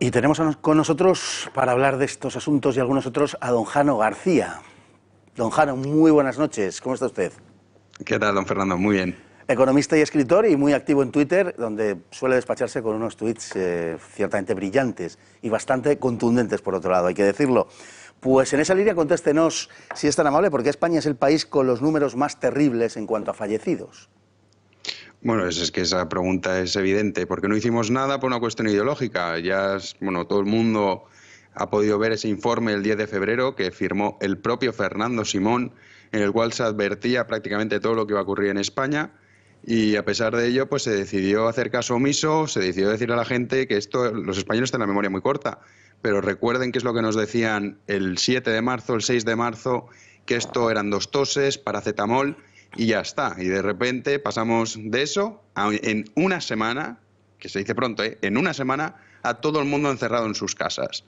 Y tenemos con nosotros, para hablar de estos asuntos y algunos otros, a don Jano García. Don Jano, muy buenas noches. ¿Cómo está usted? ¿Qué tal, don Fernando? Muy bien. Economista y escritor y muy activo en Twitter, donde suele despacharse con unos tweets ciertamente brillantes y bastante contundentes, por otro lado, hay que decirlo. Pues en esa línea contéstenos, si es tan amable, porque España es el país con los números más terribles en cuanto a fallecidos. Bueno, es que esa pregunta es evidente, porque no hicimos nada por una cuestión ideológica. Todo el mundo ha podido ver ese informe el 10 de febrero que firmó el propio Fernando Simón, en el cual se advertía prácticamente todo lo que iba a ocurrir en España, y a pesar de ello, pues se decidió hacer caso omiso, se decidió decir a la gente que los españoles tienen la memoria muy corta, pero recuerden qué es lo que nos decían el 7 de marzo, el 6 de marzo, que esto eran 2 toses, paracetamol, y ya está. Y de repente pasamos de eso en una semana, que se dice pronto, en una semana, a todo el mundo encerrado en sus casas.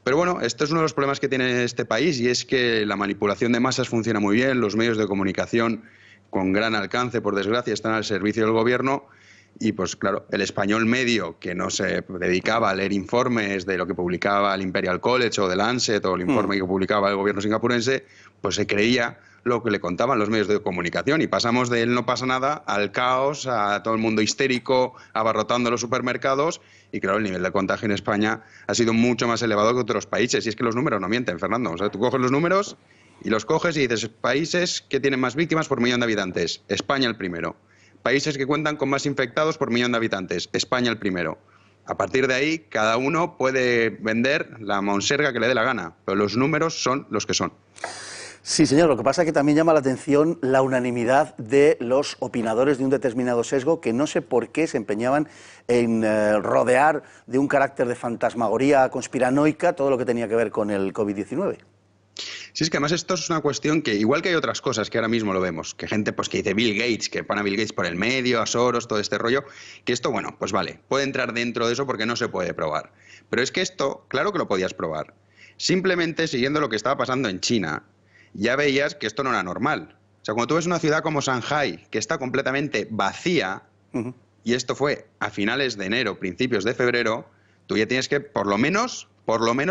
Pero bueno, esto es uno de los problemas que tiene este país, y es que la manipulación de masas funciona muy bien, los medios de comunicación con gran alcance, por desgracia, están al servicio del gobierno, y pues claro, el español medio, que no se dedicaba a leer informes de lo que publicaba el Imperial College o The Lancet o el informe que publicaba el gobierno singapurense, pues se creía lo que le contaban los medios de comunicación, y pasamos de él no pasa nada al caos, a todo el mundo histérico, abarrotando los supermercados, y claro, el nivel de contagio en España ha sido mucho más elevado que otros países, y es que los números no mienten, Fernando. O sea, tú coges los números y los coges y dices, países que tienen más víctimas por millón de habitantes, España el primero. Países que cuentan con más infectados por millón de habitantes, España el primero. A partir de ahí, cada uno puede vender la monserga que le dé la gana, pero los números son los que son. Sí, señor, lo que pasa es que también llama la atención la unanimidad de los opinadores de un determinado sesgo que no sé por qué se empeñaban en rodear de un carácter de fantasmagoría conspiranoica todo lo que tenía que ver con el COVID-19. Sí, es que además esto es una cuestión que, igual que hay otras cosas que ahora mismo lo vemos, que gente pues que dice Bill Gates, que pone a Bill Gates por el medio, a Soros, todo este rollo, que esto, bueno, pues vale, puede entrar dentro de eso porque no se puede probar. Pero es que esto, claro que lo podías probar. Simplemente siguiendo lo que estaba pasando en China, ya veías que esto no era normal. O sea, cuando tú ves una ciudad como Shanghái, que está completamente vacía, y esto fue a finales de enero, principios de febrero, tú ya tienes que, por lo menos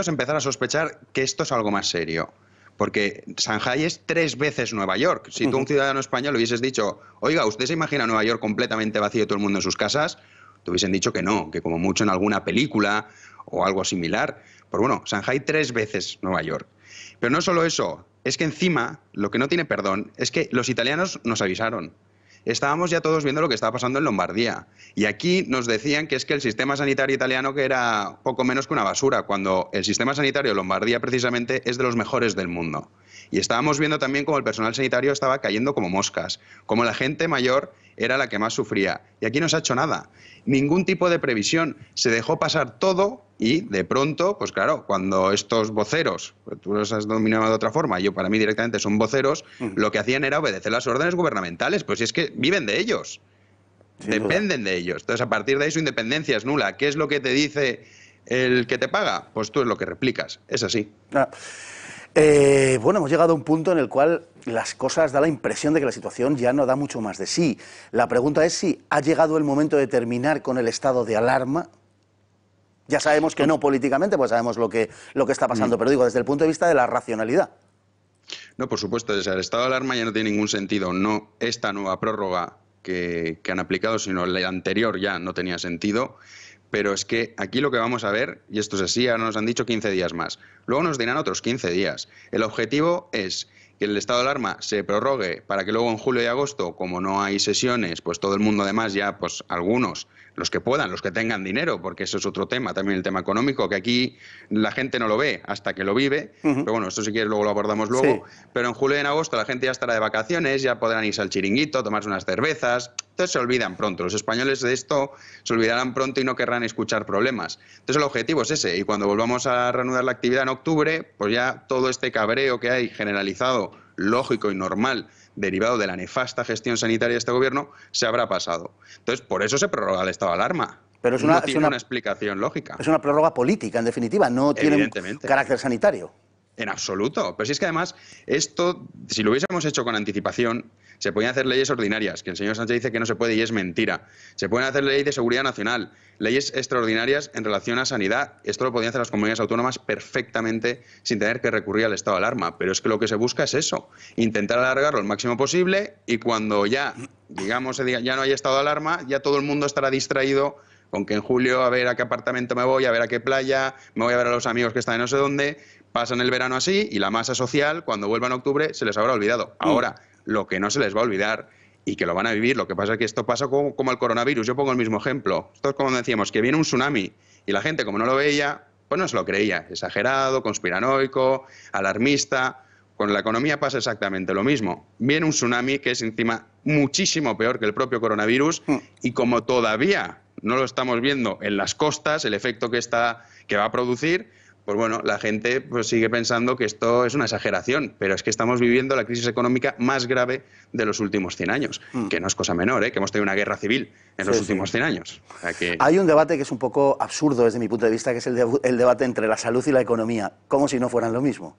empezar a sospechar que esto es algo más serio. Porque Shanghái es 3 veces Nueva York. Si tú a un ciudadano español le hubieses dicho, oiga, ¿usted se imagina Nueva York completamente vacío y todo el mundo en sus casas? Te hubiesen dicho que no, que como mucho en alguna película o algo similar. Pero bueno, Shanghái 3 veces Nueva York. Pero no solo eso, es que encima, lo que no tiene perdón, es que los italianos nos avisaron. Estábamos ya todos viendo lo que estaba pasando en Lombardía. Y aquí nos decían que es que el sistema sanitario italiano que era poco menos que una basura, cuando el sistema sanitario de Lombardía precisamente es de los mejores del mundo. Y estábamos viendo también cómo el personal sanitario estaba cayendo como moscas, cómo la gente mayor era la que más sufría. Y aquí no se ha hecho nada. Ningún tipo de previsión. Se dejó pasar todo y de pronto, pues claro, cuando estos voceros, pues tú los has dominado de otra forma, yo para mí directamente son voceros, lo que hacían era obedecer las órdenes gubernamentales. Pues si es que viven de ellos, dependen de ellos. Entonces, a partir de ahí su independencia es nula. ¿Qué es lo que te dice el que te paga? Pues tú es lo que replicas. Es así. Bueno, hemos llegado a un punto en el cual las cosas da la impresión de que la situación ya no da mucho más de sí. La pregunta es si ha llegado el momento de terminar con el estado de alarma. Ya sabemos que no políticamente, pues sabemos lo que está pasando, pero digo, desde el punto de vista de la racionalidad. No, por supuesto, o sea, el estado de alarma ya no tiene ningún sentido. No esta nueva prórroga que han aplicado, sino la anterior ya no tenía sentido. Pero es que aquí lo que vamos a ver, y esto es así, ahora nos han dicho 15 días más, luego nos dirán otros 15 días. El objetivo es que el estado de alarma se prorrogue para que luego en julio y agosto, como no hay sesiones, pues todo el mundo además ya, pues algunos, los que puedan, los que tengan dinero, porque eso es otro tema, también el tema económico, que aquí la gente no lo ve hasta que lo vive, pero bueno, esto si quieres luego lo abordamos luego, pero en julio y en agosto la gente ya estará de vacaciones, ya podrán irse al chiringuito, tomarse unas cervezas, entonces se olvidan pronto, los españoles de esto se olvidarán pronto y no querrán escuchar problemas. Entonces el objetivo es ese, y cuando volvamos a reanudar la actividad en octubre, pues ya todo este cabreo que hay generalizado, lógico y normal, derivado de la nefasta gestión sanitaria de este gobierno, se habrá pasado. Entonces, por eso se prorroga el estado de alarma. Pero no tiene una explicación lógica. Es una prórroga política, en definitiva, no tiene un carácter sanitario. En absoluto. Pero si es que además, esto, si lo hubiésemos hecho con anticipación, se podían hacer leyes ordinarias, que el señor Sánchez dice que no se puede y es mentira. Se pueden hacer leyes de seguridad nacional, leyes extraordinarias en relación a sanidad. Esto lo podían hacer las comunidades autónomas perfectamente sin tener que recurrir al estado de alarma. Pero es que lo que se busca es eso, intentar alargarlo el máximo posible y cuando ya, digamos, ya no hay estado de alarma, ya todo el mundo estará distraído con que en julio a ver a qué apartamento me voy, a ver a qué playa, me voy a ver a los amigos que están en no sé dónde. Pasan el verano así y la masa social, cuando vuelva en octubre, se les habrá olvidado. Ahora, lo que no se les va a olvidar y que lo van a vivir, lo que pasa es que esto pasa como el coronavirus. Yo pongo el mismo ejemplo. Esto es como decíamos, que viene un tsunami y la gente, como no lo veía, pues no se lo creía. Exagerado, conspiranoico, alarmista. Con la economía pasa exactamente lo mismo. Viene un tsunami que es encima muchísimo peor que el propio coronavirus y como todavía no lo estamos viendo en las costas, el efecto que va a producir, pues bueno, la gente pues sigue pensando que esto es una exageración, pero es que estamos viviendo la crisis económica más grave de los últimos 100 años, que no es cosa menor, que hemos tenido una guerra civil en los últimos 100 años. O sea que... Hay un debate que es un poco absurdo desde mi punto de vista, que es el debate entre la salud y la economía, como si no fueran lo mismo.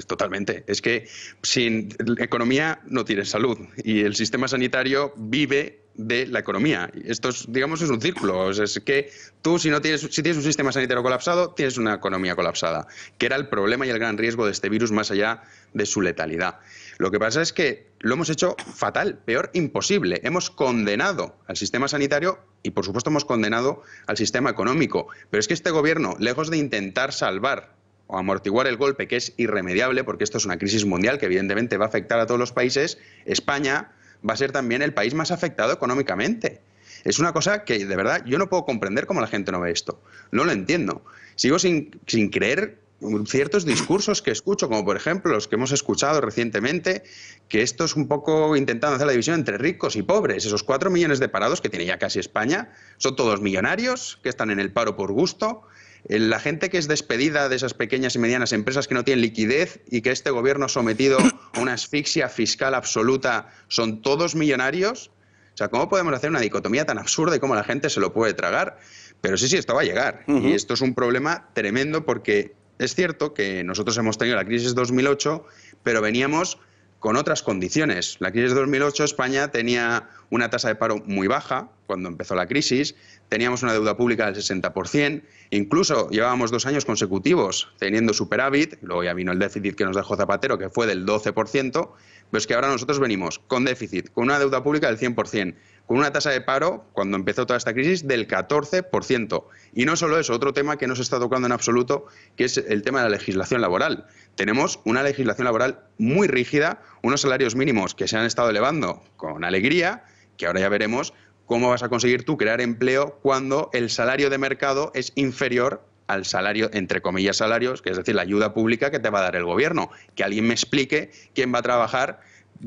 Totalmente. Es que sin economía no tienes salud y el sistema sanitario vive de la economía. Esto es, digamos, es un círculo. Es que tú, si tienes un sistema sanitario colapsado, tienes una economía colapsada, que era el problema y el gran riesgo de este virus más allá de su letalidad. Lo que pasa es que lo hemos hecho fatal, peor imposible. Hemos condenado al sistema sanitario y, por supuesto, hemos condenado al sistema económico. Pero es que este gobierno, lejos de intentar salvar o amortiguar el golpe, que es irremediable, porque esto es una crisis mundial que evidentemente va a afectar a todos los países, España va a ser también el país más afectado económicamente. Es una cosa que, de verdad, yo no puedo comprender cómo la gente no ve esto. No lo entiendo. Sigo sin creer ciertos discursos que escucho, como por ejemplo los que hemos escuchado recientemente, que esto es un poco intentando hacer la división entre ricos y pobres. Esos 4 millones de parados que tiene ya casi España, son todos millonarios que están en el paro por gusto. La gente que es despedida de esas pequeñas y medianas empresas que no tienen liquidez y que este gobierno ha sometido a una asfixia fiscal absoluta, son todos millonarios. O sea, ¿cómo podemos hacer una dicotomía tan absurda y cómo la gente se lo puede tragar? Pero sí, esto va a llegar. Y esto es un problema tremendo porque es cierto que nosotros hemos tenido la crisis 2008, pero veníamos con otras condiciones. La crisis de 2008, España tenía una tasa de paro muy baja cuando empezó la crisis, teníamos una deuda pública del 60%, incluso llevábamos 2 años consecutivos teniendo superávit, luego ya vino el déficit que nos dejó Zapatero, que fue del 12%, pero es que ahora nosotros venimos con déficit, con una deuda pública del 100%, con una tasa de paro, cuando empezó toda esta crisis, del 14%. Y no solo eso, otro tema que no se está tocando en absoluto, que es el tema de la legislación laboral. Tenemos una legislación laboral muy rígida, unos salarios mínimos que se han estado elevando con alegría, que ahora ya veremos cómo vas a conseguir tú crear empleo cuando el salario de mercado es inferior al salario, entre comillas, salarios, que es decir, la ayuda pública que te va a dar el gobierno. Que alguien me explique quién va a trabajar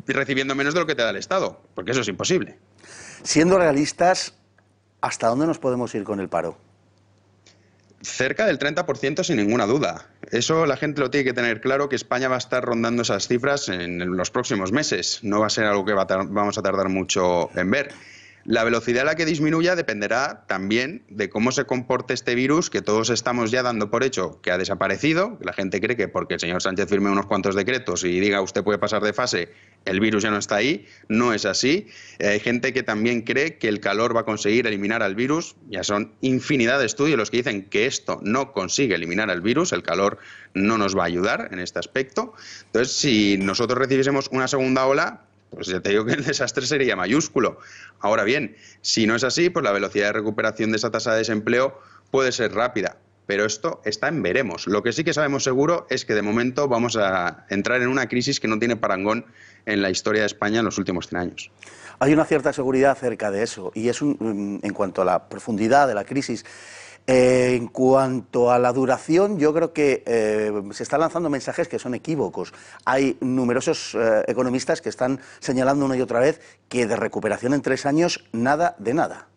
recibiendo menos de lo que te da el Estado, porque eso es imposible. Siendo realistas, ¿hasta dónde nos podemos ir con el paro? Cerca del 30% sin ninguna duda. Eso la gente lo tiene que tener claro, que España va a estar rondando esas cifras en los próximos meses. No va a ser algo que vamos a tardar mucho en ver. La velocidad a la que disminuya dependerá también de cómo se comporte este virus, que todos estamos ya dando por hecho que ha desaparecido. La gente cree que porque el señor Sánchez firme unos cuantos decretos y diga usted puede pasar de fase, el virus ya no está ahí. No es así. Hay gente que también cree que el calor va a conseguir eliminar al virus. Ya son infinidad de estudios los que dicen que esto no consigue eliminar al virus. El calor no nos va a ayudar en este aspecto. Entonces, si nosotros recibiésemos una segunda ola, pues ya te digo que el desastre sería mayúsculo. Ahora bien, si no es así, pues la velocidad de recuperación de esa tasa de desempleo puede ser rápida. Pero esto está en veremos. Lo que sí que sabemos seguro es que de momento vamos a entrar en una crisis que no tiene parangón en la historia de España en los últimos 100 años. Hay una cierta seguridad acerca de eso, y es en cuanto a la profundidad de la crisis. En cuanto a la duración, yo creo que se están lanzando mensajes que son equívocos. Hay numerosos economistas que están señalando una y otra vez que de recuperación en 3 años, nada de nada.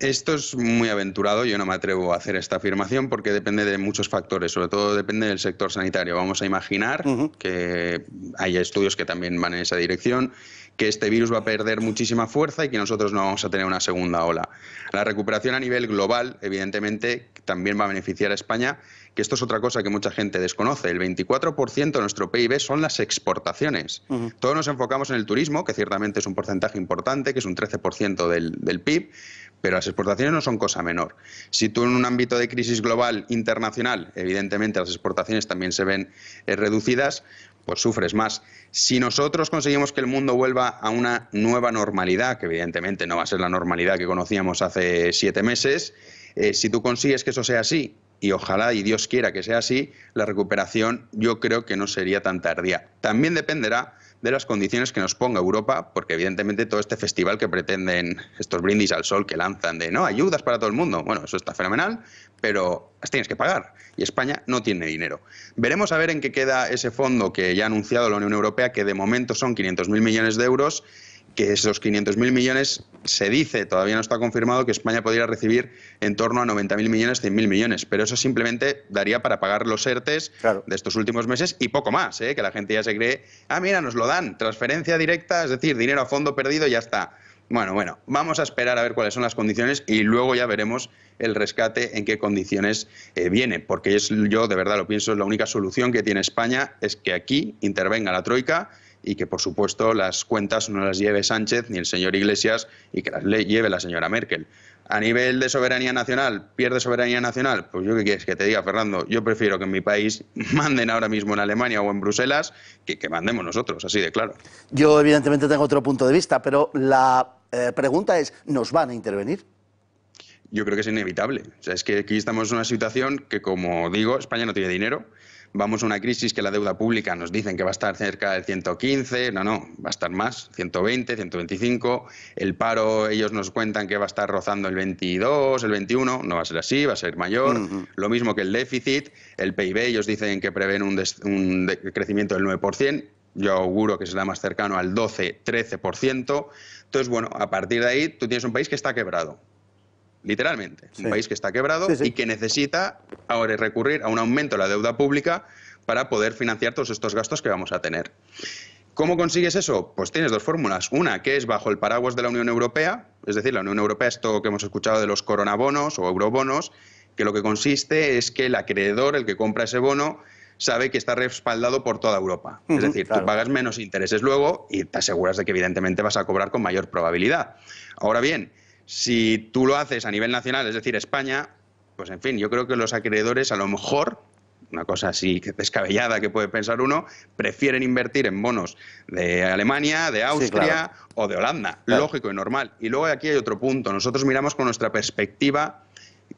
Esto es muy aventurado, yo no me atrevo a hacer esta afirmación porque depende de muchos factores, sobre todo depende del sector sanitario. Vamos a imaginar que hay estudios que también van en esa dirección, que este virus va a perder muchísima fuerza y que nosotros no vamos a tener una segunda ola. La recuperación a nivel global, evidentemente, también va a beneficiar a España, que esto es otra cosa que mucha gente desconoce. El 24% de nuestro PIB son las exportaciones. Todos nos enfocamos en el turismo, que ciertamente es un porcentaje importante, que es un 13% del PIB, pero las exportaciones no son cosa menor. Si tú en un ámbito de crisis global internacional, evidentemente las exportaciones también se ven reducidas, pues sufres más. Si nosotros conseguimos que el mundo vuelva a una nueva normalidad, que evidentemente no va a ser la normalidad que conocíamos hace 7 meses, si tú consigues que eso sea así, y ojalá y Dios quiera que sea así, la recuperación yo creo que no sería tan tardía. También dependerá de las condiciones que nos ponga Europa, porque evidentemente todo este festival que pretenden, estos brindis al sol que lanzan de no, ayudas para todo el mundo, bueno, eso está fenomenal, pero las tienes que pagar y España no tiene dinero. Veremos a ver en qué queda ese fondo que ya ha anunciado la Unión Europea, que de momento son 500.000 millones de euros, que esos 500.000 millones se dice, todavía no está confirmado, que España podría recibir en torno a 90.000 millones, 100.000 millones, pero eso simplemente daría para pagar los ERTEs de estos últimos meses y poco más, que la gente ya se cree, mira, nos lo dan, transferencia directa, es decir, dinero a fondo perdido y ya está. Bueno, vamos a esperar a ver cuáles son las condiciones y luego ya veremos el rescate en qué condiciones viene, porque yo de verdad lo pienso, es la única solución que tiene España, es que aquí intervenga la Troika y que, por supuesto, las cuentas no las lleve Sánchez ni el señor Iglesias y que las lleve la señora Merkel. A nivel de soberanía nacional, ¿pierde soberanía nacional? Pues yo qué quieres que te diga, Fernando. Yo prefiero que en mi país manden ahora mismo en Alemania o en Bruselas que mandemos nosotros, así de claro. Yo evidentemente tengo otro punto de vista, pero la pregunta es, ¿nos van a intervenir? Yo creo que es inevitable. O sea, es que aquí estamos en una situación que, como digo, España no tiene dinero. Vamos a una crisis que la deuda pública nos dicen que va a estar cerca del 115, no, va a estar más, 120, 125. El paro, ellos nos cuentan que va a estar rozando el 22, el 21, no va a ser así, va a ser mayor. Lo mismo que el déficit, el PIB, ellos dicen que prevén un crecimiento del 9%. Yo auguro que será más cercano al 12, 13%. Entonces, bueno, a partir de ahí tú tienes un país que está quebrado. Literalmente, un país que está quebrado y que necesita ahora recurrir a un aumento de la deuda pública para poder financiar todos estos gastos que vamos a tener. ¿Cómo consigues eso? Pues tienes dos fórmulas. Una, que es bajo el paraguas de la Unión Europea, es decir, la Unión Europea, esto que hemos escuchado de los coronabonos o eurobonos, que lo que consiste es que el acreedor, el que compra ese bono, sabe que está respaldado por toda Europa. Es decir, tú pagas menos intereses luego y te aseguras de que evidentemente vas a cobrar con mayor probabilidad. Ahora bien, si tú lo haces a nivel nacional, es decir, España, pues en fin, yo creo que los acreedores a lo mejor, una cosa así descabellada que puede pensar uno, prefieren invertir en bonos de Alemania, de Austria o de Holanda. Lógico y normal. Y luego aquí hay otro punto. Nosotros miramos con nuestra perspectiva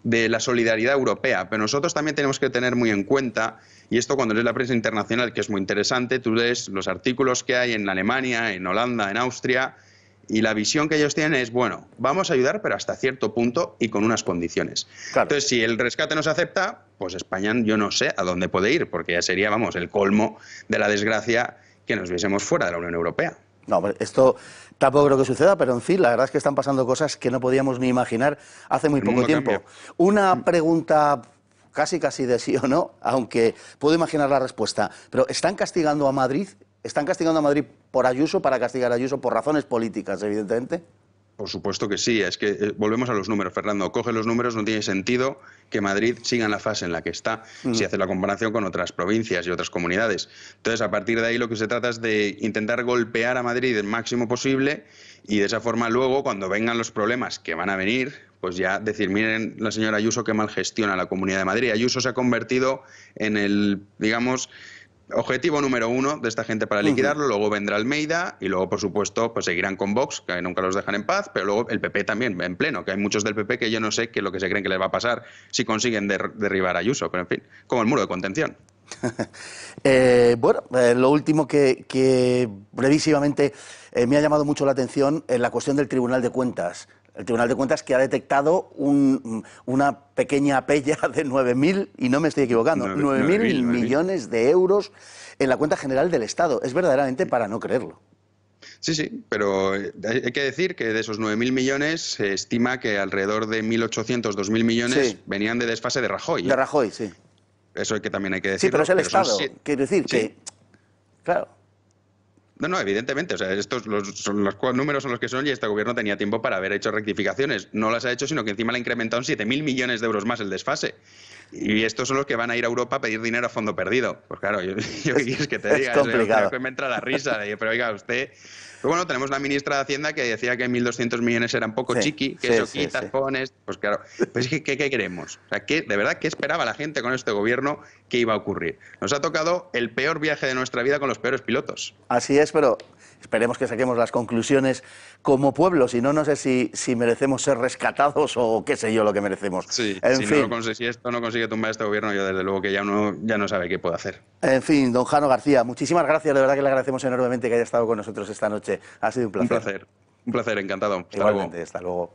de la solidaridad europea, pero nosotros también tenemos que tener muy en cuenta, y esto cuando lees la prensa internacional, que es muy interesante, tú lees los artículos que hay en Alemania, en Holanda, en Austria, y la visión que ellos tienen es, bueno, vamos a ayudar, pero hasta cierto punto y con unas condiciones. Entonces, si el rescate no se acepta, pues España yo no sé a dónde puede ir, porque ya sería, vamos, el colmo de la desgracia que nos viésemos fuera de la Unión Europea. No, esto tampoco creo que suceda, pero en fin, la verdad es que están pasando cosas que no podíamos ni imaginar hace muy poco tiempo. Cambia. Una pregunta casi de sí o no, aunque puedo imaginar la respuesta, pero ¿están castigando a Madrid? ¿Están castigando a Madrid por Ayuso, para castigar a Ayuso por razones políticas, evidentemente? Por supuesto que sí, es que volvemos a los números, Fernando. Coge los números, no tiene sentido que Madrid siga en la fase en la que está, si hace la comparación con otras provincias y otras comunidades. Entonces, a partir de ahí lo que se trata es de intentar golpear a Madrid el máximo posible y de esa forma luego, cuando vengan los problemas que van a venir, pues ya decir, miren la señora Ayuso qué mal gestiona la Comunidad de Madrid. Ayuso se ha convertido en el, digamos, objetivo número 1 de esta gente para liquidarlo, luego vendrá Almeida y luego, por supuesto, pues seguirán con Vox, que nunca los dejan en paz, pero luego el PP también, en pleno, que hay muchos del PP que yo no sé qué es lo que se creen que les va a pasar si consiguen derribar a Ayuso, pero en fin, como el muro de contención. Lo último que brevísimamente me ha llamado mucho la atención es la cuestión del Tribunal de Cuentas. El Tribunal de Cuentas que ha detectado una pequeña pella de 9.000, y no me estoy equivocando, 9.000 millones de euros en la cuenta general del Estado. Es verdaderamente para no creerlo. Sí, pero hay que decir que de esos 9.000 millones se estima que alrededor de 1.800, 2.000 millones venían de desfase de Rajoy. De Rajoy, sí. Eso también hay que decirlo. Sí, pero es el Estado. Quiero decir que, claro. No, evidentemente. O sea, son los números son los que son y este gobierno tenía tiempo para haber hecho rectificaciones. No las ha hecho, sino que encima le ha incrementado en 7.000 millones de euros más el desfase. Y estos son los que van a ir a Europa a pedir dinero a fondo perdido. Pues claro, yo qué quieres que te diga. Es complicado. Me entra la risa. Pero oiga, usted... Pero bueno, tenemos una ministra de Hacienda que decía que 1.200 millones era un poco chiqui, que eso quitas, pones... Pues claro, pues ¿qué queremos? O sea, de verdad, ¿qué esperaba la gente con este gobierno que iba a ocurrir? Nos ha tocado el peor viaje de nuestra vida con los peores pilotos. Así es, pero esperemos que saquemos las conclusiones como pueblo, si no, no sé si merecemos ser rescatados o qué sé yo lo que merecemos. Sí, si esto no consigue tumbar este gobierno, yo desde luego que ya no sabe qué puede hacer. En fin, don Jano García, muchísimas gracias, de verdad que le agradecemos enormemente que haya estado con nosotros esta noche. Ha sido un placer. Un placer, encantado. Igualmente, hasta luego.